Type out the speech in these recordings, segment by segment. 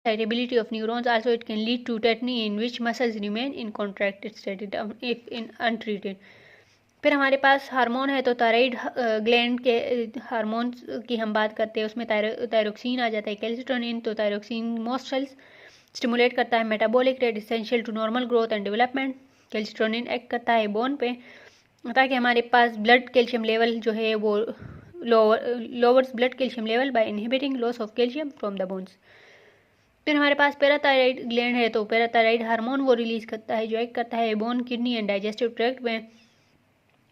excitability of neurons. Also, it can lead to tetany in which muscles remain in contracted state if in untreated. फिर हमारे पास hormone है, तो thyroid gland के hormones की हम बात करते हैं, उसमें थायरोक्सिन आ जाता है, कैल्सिटोनिन। तो थायरोक्सिन मोस्ट सेल्स स्टिमुलेट करता है metabolic rate essential to normal growth and development. Calcitonin act करता है बोन पे, ताकि हमारे पास ब्लड कैल्शियम लेवल जो है वो lowers blood calcium level by inhibiting loss of calcium from the bones. फिर हमारे पास पैराथायराइड ग्लैंड है, तो पैराथायराइड हार्मोन वो रिलीज करता है जो एक्ट करता है bone, kidney and digestive tract में।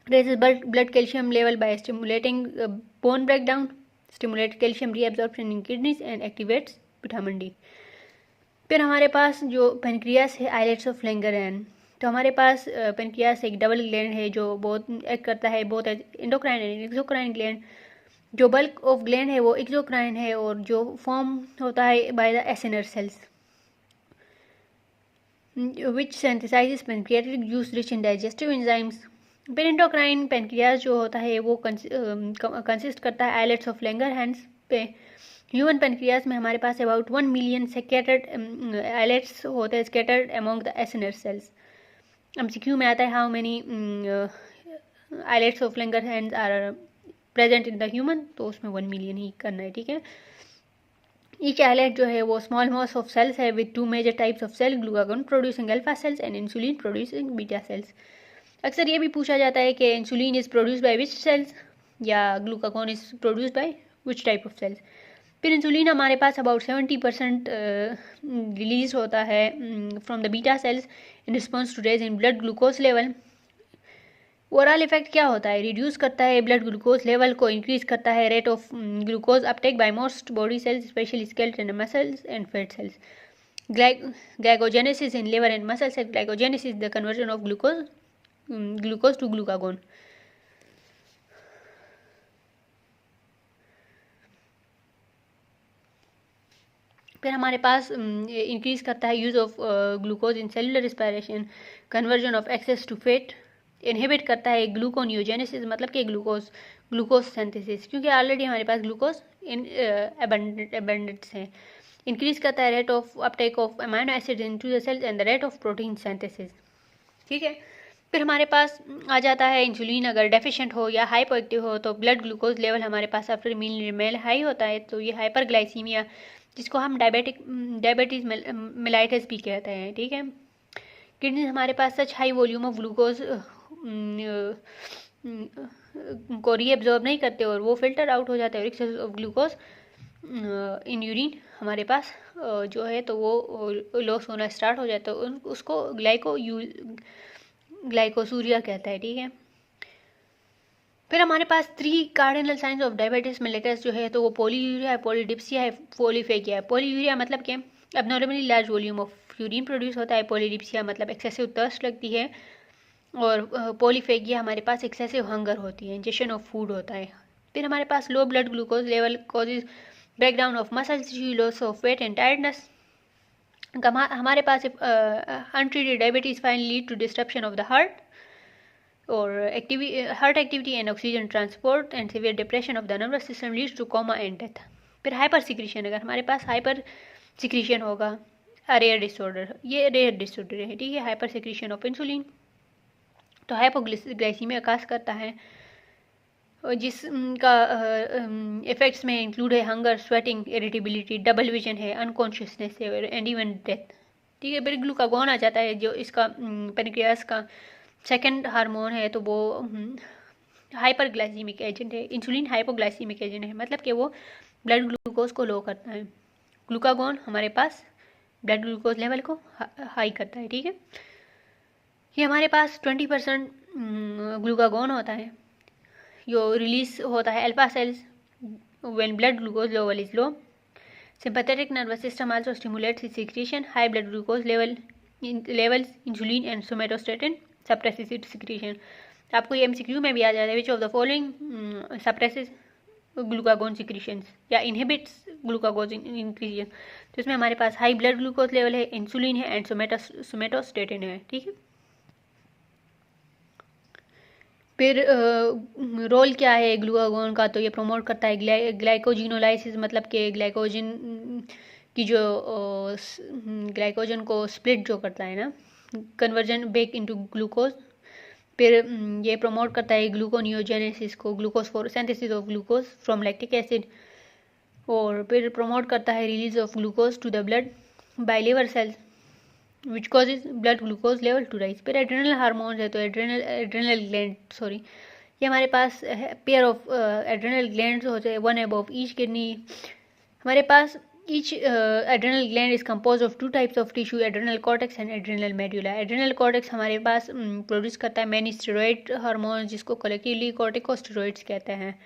raises blood calcium level by stimulating bone breakdown, stimulates calcium reabsorption in kidneys and activates vitamin D। फिर हमारे पास जो पेनक्रियास है, आइलेट्स ऑफ लैंगरहैन। तो हमारे पास पेनक्रियास एक डबल ग्लैंड है जो बहुत एक्ट करता है both endocrine and exocrine gland. जो बल्क ऑफ ग्लैंड है वो एक्सोक्राइन है और जो फॉर्म होता है by the acinar cells which synthesises pancreatic juice rich in digestive enzymes. फिर एंडोक्राइन पेनक्रियास जो होता है वो कंसिस्ट करता है आइलेट्स ऑफ लैंगरहैंस पे। ह्यूमन पेनक्रियास में हमारे पास अबाउट 1 मिलियन स्कैटर्ड आइलेट्स होते हैं, scattered among the acinar cells. MCQ में आता है how many islets of Langerhans are present in the human, तो उसमें 1 मिलियन ही करना है, ठीक है। ईच आइलेट जो है वो स्मॉल मास ऑफ सेल्स है with 2 major types of cell, glucagon producing alpha cells and insulin producing beta cells. अक्सर ये भी पूछा जाता है कि insulin is produce by which cells या glucagon is produce by which type of cells. फिर इंसुलिन हमारे पास अबाउट 70% रिलीज होता है from the beta cells in response to raise in blood glucose level. Overall effect क्या होता है, reduce करता है ब्लड ग्लूकोज लेवल को, इंक्रीज करता है rate of glucose uptake by most body cells specially skeleton muscles and fat cells. Glycogenesis in liver and muscle cell. Glycogenesis the conversion of glucose to glucagon. फिर हमारे पास increase करता है use of glucose in cellular respiration, conversion of excess to fat, inhibit करता है gluconeogenesis मतलब कि glucose synthesis, क्योंकि ऑलरेडी हमारे पास ग्लूकोज इन एबंडेंस है। इंक्रीज करता है rate of uptake of amino acid into the cells and the rate of protein synthesis, ठीक है। फिर हमारे पास आ जाता है इंसुलिन अगर डेफिशिएंट हो या हाइपोएक्टिव हो तो ब्लड ग्लूकोज लेवल हमारे पास आफ्टर मील हाई होता है, तो ये हाइपरग्लाइसीमिया जिसको हम डायबिटीज मेलाइटिस भी कहते हैं, ठीक है। किडनी हमारे पास such high volume of glucose को रीएब्जॉर्ब नहीं करते और वो फिल्टर आउट हो जाता है। Excess of glucose in urine हमारे पास जो है तो वो लॉस होना स्टार्ट हो जाता है, उसको ग्लाइकोसूरिया कहता है, ठीक है। फिर हमारे पास 3 cardinal science of diabetes mellitus जो है तो वो पॉलीयूरिया है, पॉलीडिप्सिया है, पॉलीफेगिया है। पॉलीयूरिया मतलब कि abnormally large volume of urine produce होता है, पॉलीडिप्सिया मतलब एक्सेसिव थर्स्ट लगती है, और पॉलीफेगिया हमारे पास एक्सेसिव हंगर होती है, इंजेक्शन ऑफ फूड होता है। फिर हमारे पास low blood glucose level causes breakdown of muscle tissue, loss of weight and tiredness. हमारे पास untreated diabetes finally lead to disruption of the heart और heart activity and oxygen transport and severe depression of the nervous system leads to coma and death. फिर hyper secretion, अगर हमारे पास hyper secretion होगा, rare disorder, ये rare disorder है, ठीक है। हाइपर सिक्रीशन ऑफ इंसुलिन तो हाइपोग्लाइसीमिया काज करता है, जिसका इफेक्ट्स में इंक्लूड है hunger, sweating, irritability, double vision है, अनकॉन्शियसनेस है एंड इवन डेथ, ठीक है। फिर ग्लूकागोन आ जाता है जो इसका पेनक्रियास का सेकंड हार्मोन है, तो वो हाइपरग्लाइसीमिक एजेंट है। इंसुलिन हाइपोग्लाइसीमिक एजेंट है, मतलब कि वो ब्लड ग्लूकोज को लो करता है। ग्लूकागोन हमारे पास ब्लड ग्लूकोज लेवल को हाई करता है, ठीक है। ये हमारे पास 20% ग्लूकागोन होता है जो रिलीज होता है alpha cells when blood glucose level is low. Sympathetic nervous system also stimulates it's secretion, high blood glucose levels insulin and somatostatin suppresses it's secretion. आपको ये एमसीक्यू में भी आ जाता है, which of the following suppresses glucagon secretions या inhibits glucagon इंक्रीजन। तो इसमें हमारे पास हाई ब्लड ग्लूकोज लेवल है, इंसुलिन है एंड सोमेटोस्टेटिन है, ठीक है। फिर रोल क्या है ग्लूकागोन का, तो ये प्रमोट करता है ग्लाइकोजिनोलाइसिस, मतलब कि ग्लाइकोजन कि जो ग्लाइकोजन को स्प्लिट जो करता है ना, कन्वर्जन बैक इनटू ग्लूकोज। फिर ये प्रमोट करता है ग्लूकोनियोजेनेसिस को, glucose for synthesis of glucose from lactic acid. और फिर प्रमोट करता है release of glucose to the blood by liver cells which causes blood glucose level to rise. फिर एड्रेनल हार्मोन्स है तो एड्रेनल ग्लैंड ये हमारे पास पेयर ऑफ एड्रेनल ग्लैंड्स होते हैं, वन अबव ईच किडनी। हमारे पास each adrenal gland is composed of two types of tissue, adrenal cortex and adrenal medulla. adrenal cortex हमारे पास प्रोड्यूस करता है मैनी स्टेरॉइड हार्मोन जिसको कलेक्टिवली कॉर्टिकोस्टेरॉइड्स कहते हैं।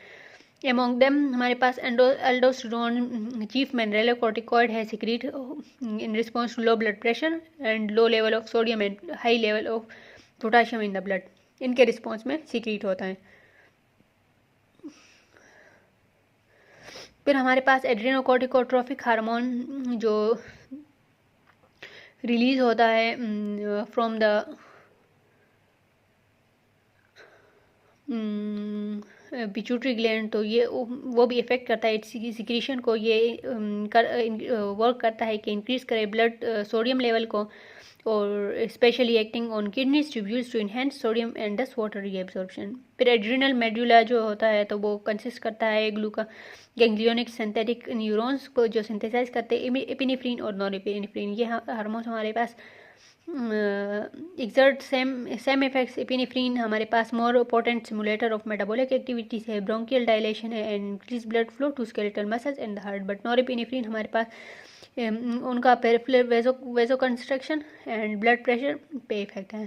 among them हमारे पास एल्डोस्टेरोन चीफ मिनरलोकॉर्टिकॉइड है secrete in response to low blood pressure and low level of sodium and high level of potassium in the blood. इनके response में secrete होता है। फिर हमारे पास एड्रेनोकॉर्टिकोट्रोफिक हार्मोन जो रिलीज होता है फ्रॉम द पिट्यूटरी ग्लैंड, तो ये वो भी इफेक्ट करता है सिक्रीशन को। ये वर्क करता है कि इंक्रीज करे ब्लड सोडियम लेवल को और specially acting on kidneys tubules to enhance sodium and दस वाटर रीअब्जॉर्प्शन। फिर एड्रिनल मेड्यूला जो होता है तो वो कंसिस्ट करता है गैंग्लियोनिक सिंथेटिक न्यूरॉन्स को जो सिंथेसाइज करते हैं एपिनेफ्रिन और नॉन एपिनेफ्रिन। ये हार्मोन्स हमारे पास एक्सर्ट सेम इफेक्ट्स। एपिनेफ्रिन हमारे पास more potent simulator of metabolic activities है, ब्रोंकियल डायलेशन है and increase blood flow to skeletal muscles and the heart. But norepinephrine हमारे पास उनका peripheral vasoconstriction and blood pressure पे effect है।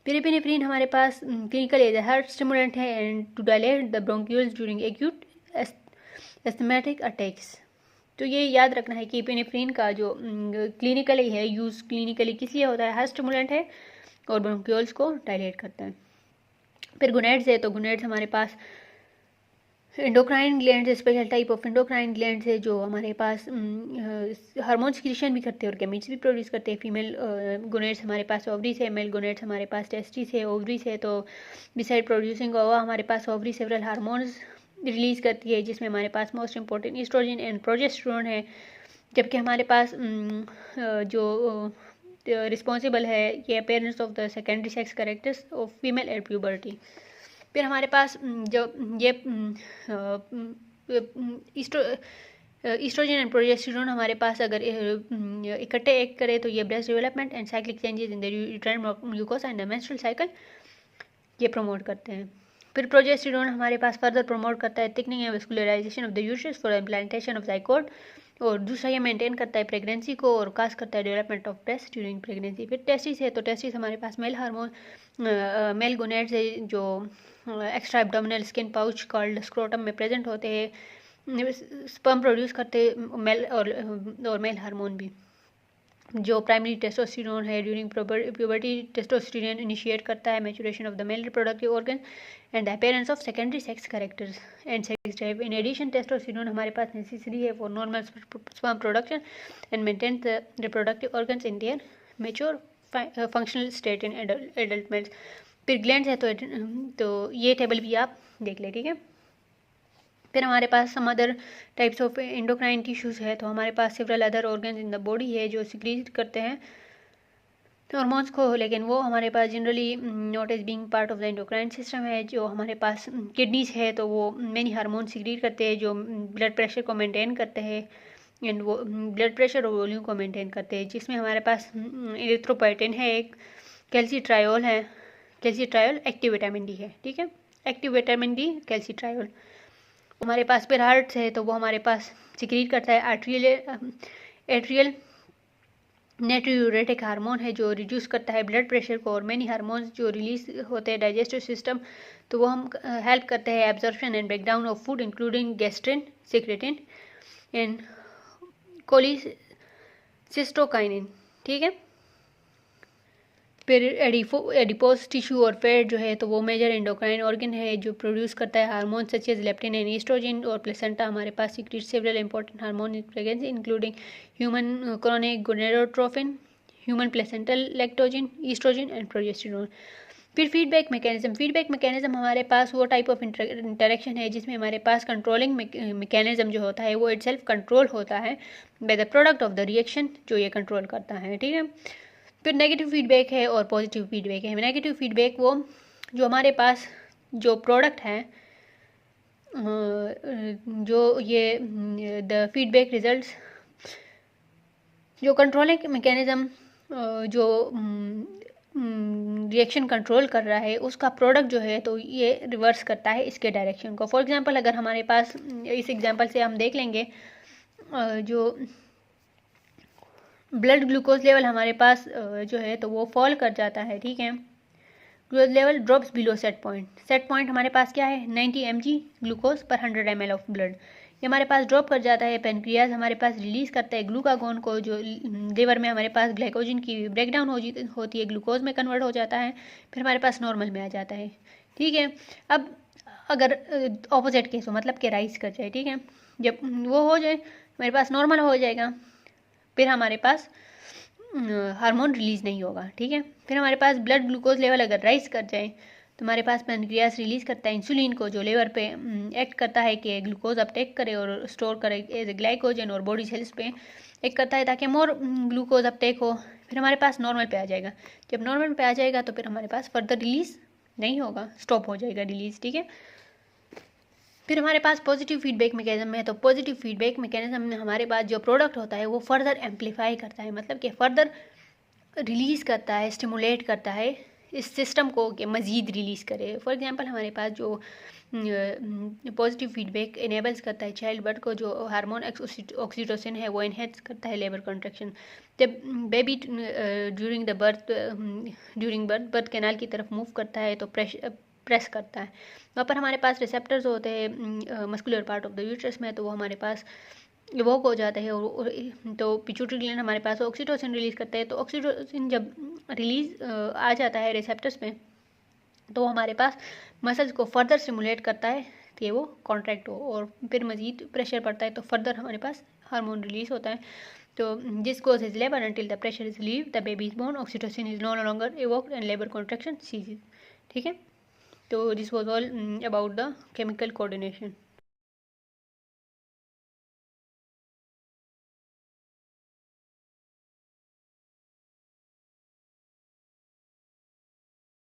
फिर एपिनेफ्रिन हमारे पास क्लिनिकल एज हार्ट स्टिमुलेंट है and to dilate the bronchioles during acute asthmatic attacks. तो ये याद रखना है कि एपिनेफ्रिन का जो क्लिनिकली है यूज़ क्लिनिकली किस लिए होता है, हार्ट स्टिमुलेंट है और ब्रोंक्यूल्स को डायलेट करता है। फिर गुनेड्स है तो गुनेड्स हमारे पास endocrine gland special type of endocrine gland है जो हमारे पास हार्मोन सिक्रीशन भी करते हैं और गैमीट्स भी प्रोड्यूस करते हैं। फीमेल गोनेड्स हमारे पास ओवरीज है, मेल गोनेड्स हमारे पास टेस्टिस है, ओवरीज है। तो बिसाइड प्रोड्यूसिंग ओवा हमारे पास ओवरी सेवरल हार्मोन्स रिलीज करती है जिसमें हमारे पास most important estrogen and progesterone है। जबकि हमारे पास जो रिस्पॉन्सिबल है ये appearance of the secondary sex characters of female at puberty. फिर हमारे पास जो ये ईस्ट्रोजन एंड प्रोजेस्टेरोन हमारे पास अगर इकट्ठे एक्ट करे तो ये breast development and cyclic changes in the uterine mucosa and the menstrual cycle ये प्रमोट करते हैं। फिर प्रोजेस्टेरोन हमारे पास फर्दर प्रमोट करता है thickening and vascularization of the uterus for implantation of zygote, और दूसरा ये मेंटेन करता है प्रेगनेंसी को और काज करता है development of breast during pregnancy. फिर टेस्टिस है तो टेस्टिस हमारे पास मेल हार्मोन मेल गोनेड्स है जो extra abdominal skin pouch called scrotum में प्रेजेंट होते हैं, स्पर्म प्रोड्यूस करते मेल और मेल हार्मोन भी। जो प्राइमरी टेस्टोस्टेरोन है ड्यूरिंग प्यूबर्टी टेस्टोस्टेरोन इनिशिएट करता है maturation of the male reproductive organ and the appearance of secondary sex characters and sex drive. In addition testosterone हमारे पास नेसेसरी है for normal sperm production and maintain the reproductive organs in their mature functional state in adult males. फिर glands है तो ये table भी आप देख ले, ठीक है। फिर हमारे पास some other types of endocrine tissues है तो हमारे पास several other organs in the body है जो सिक्रीट करते हैं हार्मोन्स को, लेकिन वो हमारे पास generally not as being part of the endocrine system है। जो हमारे पास किडनीज है तो वो मेनी हार्मोन सिक्रीट करते हैं जो ब्लड प्रेशर को मेंटेन करते हैं एंड वो ब्लड प्रेशर और वॉल्यूम को मेंटेन करते हैं, जिसमें हमारे पास इरिथ्रोपोएटिन है, एक कैल्सिट्रायोल है, कैल्सिट्रायोल एक्टिव विटामिन डी है, ठीक है, एक्टिव विटामिन डी कैल्सिट्रायोल। हमारे पास फिर हार्ट है तो वो हमारे पास सिक्रीट करता है एट्रियल नेट्रियूरेटिक हार्मोन है जो रिड्यूस करता है ब्लड प्रेशर को, और मैनी हार्मोन्स जो रिलीज होते हैं डाइजेस्टिव सिस्टम तो वो हम हेल्प करते हैं absorption and breakdown of food including gastrin secretin and cholecystokinin, ठीक है। फिर एडिपोज टिश्यू और फैट जो है तो वो मेजर एंडोक्राइन ऑर्गन है जो प्रोड्यूस करता है hormone such as leptin and estrogen, और प्लेसेंटा हमारे पास secrete several important hormone in pregnancy including human chronic gonadotrophin, human placental lactogen, estrogen and progesterone. फिर फीडबैक मैकेनिज्म हमारे पास वो टाइप ऑफ इंटरेक्शन है जिसमें हमारे पास कंट्रोलिंग मैकेनिज्म जो होता है वो इटसेल्फ कंट्रोल होता है by the product of the reaction जो ये कंट्रोल करता है, ठीक है। फिर नेगेटिव फीडबैक है और पॉजिटिव फीडबैक है। नेगेटिव फीडबैक वो जो हमारे पास जो प्रोडक्ट है, जो ये द फीडबैक रिजल्ट्स जो कंट्रोलिंग मैकेनिज्म जो रिएक्शन कंट्रोल कर रहा है उसका प्रोडक्ट जो है तो ये रिवर्स करता है इसके डायरेक्शन को। फॉर एग्जांपल अगर हमारे पास इस एग्जांपल से हम देख लेंगे जो ब्लड ग्लूकोज लेवल हमारे पास जो है तो वो फॉल कर जाता है, ठीक है। Glucose level drops below set point हमारे पास क्या है 90 mg ग्लूकोज पर 100 ml ऑफ ब्लड, ये हमारे पास ड्रॉप कर जाता है। पेनक्रियाज हमारे पास रिलीज करता है ग्लूकागोन को जो लीवर में हमारे पास ग्लाइकोजन की ब्रेकडाउन होती है, ग्लूकोज में कन्वर्ट हो जाता है, फिर हमारे पास नॉर्मल में आ जाता है, ठीक है। अब अगर ऑपोजिट केस हो मतलब कि राइज कर जाए, ठीक है, जब वो हो जाए हमारे पास नॉर्मल हो जाएगा, फिर हमारे पास हार्मोन रिलीज नहीं होगा, ठीक है। फिर हमारे पास ब्लड ग्लूकोज लेवल अगर राइज कर जाए तो हमारे पास पेनक्रियास रिलीज करता है इंसुलिन को जो लेवर पे एक्ट करता है कि ग्लूकोज अपटेक करे और स्टोर करे एज ए ग्लाइकोजन, और बॉडी सेल्स पे एक्ट करता है ताकि मोर ग्लूकोज अपटेक हो। फिर हमारे पास नॉर्मल पे आ जाएगा, जब नॉर्मल पे आ जाएगा तो फिर हमारे पास फर्दर रिलीज नहीं होगा, स्टॉप हो जाएगा रिलीज, ठीक है। फिर हमारे पास पॉजिटिव फीडबैक मैकेनिज्म है, तो पॉजिटिव फीडबैक मैकेनिज्म में हमारे पास जो प्रोडक्ट होता है वो फर्दर एम्पलीफाई करता है, मतलब कि फर्दर रिलीज करता है, स्टिमुलेट करता है इस सिस्टम को कि मज़ीद रिलीज़ करे। फॉर एग्जांपल हमारे पास जो पॉजिटिव फीडबैक इनेबल्स करता है चाइल्ड बर्थ को, जो हार्मोन ऑक्सीटोसिन है वो इनहेंस करता है लेबर कॉन्ट्रैक्शन। जब बेबी ड्यूरिंग बर्थ कैनाल की तरफ मूव करता है तो प्रेस करता है, वहाँ पर हमारे पास रिसेप्टर्स होते हैं muscular part of the uterus में, तो वो हमारे पास इवोक हो जाता है और तो पिट्यूटरी ग्लैंड हमारे पास ऑक्सीटोसिन रिलीज़ करता है। तो ऑक्सीटोसिन जब रिलीज आ जाता है रिसेप्टर्स में तो हमारे पास मसल्स को फर्दर स्टिमुलेट करता है कि वो कॉन्ट्रैक्ट हो, और फिर मज़ीद प्रेशर पड़ता है तो फर्दर हमारे पास हार्मोन रिलीज होता है। तो this goes is labour until the pressure is leave the baby is born, oxytocin is no longer evoked and labour contraction ceases, ठीक है। तो this was all about the chemical coordination.